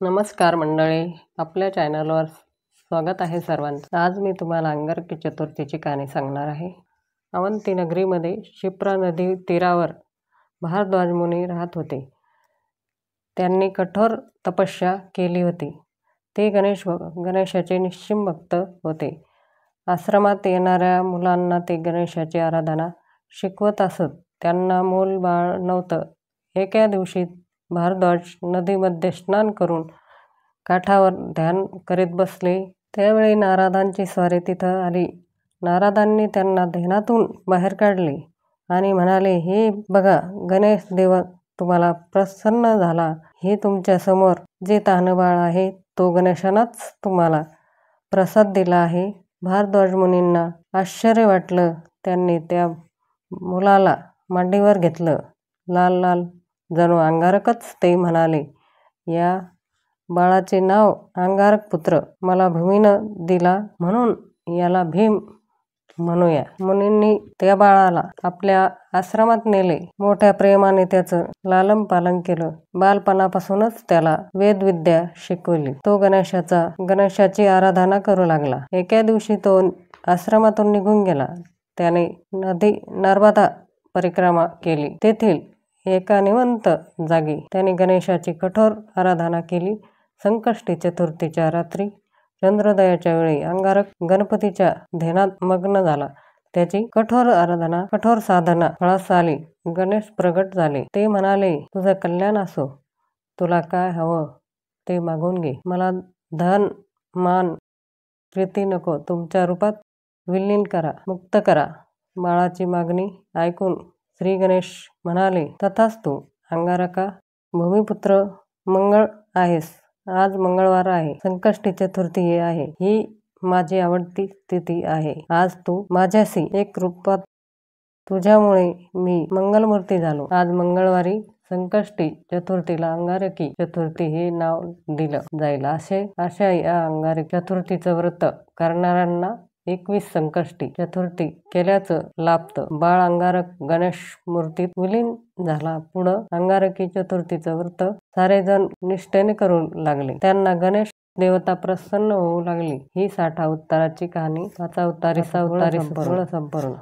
नमस्कार मंडळी, आपल्या चॅनलवर स्वागत आहे सर्वांचं। आज मी तुम्हाला अंगारकी चतुर्थीची कहाणी सांगणार आहे। अवंती नगरीमध्ये क्षिप्रा नदी तीरावर भारद्वाज मुनी राहत होते। त्यांनी कठोर तपस्या केली होती। ते गणेशाचे निश्चिम भक्त होते। आश्रमात येणाऱ्या मुलांना ते गणेशाची आराधना शिकवत असत। त्यांना मूल बाळ नव्हतं। एके दिवशी भारद्वाज नदीमध्ये स्नान करून काठावर ध्यान करीत बसले। त्यावेळी नारदांची स्वारी तिथं आली। नारदांनी त्यांना ध्यानातून बाहेर काढले आणि म्हणाले, हे बघा, गणेश देव तुम्हाला प्रसन्न झाला। हे तुमच्या समोर जे तहान बाळ आहे तो गणेशानंच तुम्हाला प्रसाद दिला आहे। भारद्वाज मुनींना आश्चर्य वाटलं। त्यांनी त्या मुलाला मांडीवर घेतलं। लाल लाल जणू अंगारकच। ते म्हणाले, या बाळाचे नाव अंगारक पुत्र मला भूमीनं दिला, म्हणून याला भीम म्हणूया। मुनींनी त्या बाळाला आपल्या आश्रमात नेले। मोठ्या प्रेमाने त्याचं लालन पालन केलं। बालपणापासूनच त्याला वेदविद्या शिकवली। तो गणेशाची आराधना करू लागला। एके दिवशी तो आश्रमातून निघून गेला। त्याने नदी नर्मदा परिक्रमा केली। तेथील एका निवांत जागी त्याने गणेशाची कठोर आराधना केली। संकष्टी चतुर्थीच्या रात्री चंद्रोदयाच्या वेळी अंगारक गणपतीच्या ध्यानात मग्न झाला। त्याची कठोर आराधना, कठोर साधना फळास आली। गणेश प्रगट झाले। ते म्हणाले, तुझं कल्याण असो। तुला काय हवं ते मागून घे। मला धन, मान, प्रीती नको। तुमच्या रूपात विलीन करा, मुक्त करा। बाळाची मागणी ऐकून श्री गणेश म्हणाले, तथास्तु। अंगारका, भूमिपुत्र, मंगळ आहेस। आज मंगळवार आहे। संकष्टी चतुर्थी आहे। ही माझी आवडती तिथी आहे। आज तू माझ्याशी एक रूपात, तुझ्यामुळे मी मंगलमूर्ती झालो। आज मंगळवारी संकष्टी चतुर्थीला अंगारकी चतुर्थी हे नाव दिलं जाईल। अशा या अंगारकी चतुर्थीचं व्रत करणाऱ्यांना 21 संकष्टी चतुर्थी केल्याचं लाभतं। बाळ अंगारक गणेश मूर्तीत विलीन झाला। पुढं अंगारकी चतुर्थीचं व्रत सारेजण निष्ठेने करू लागले। त्यांना गणेश देवता प्रसन्न होऊ लागली। ही 60 अवताराची कहाणी 5 अवतारी संपूर्ण।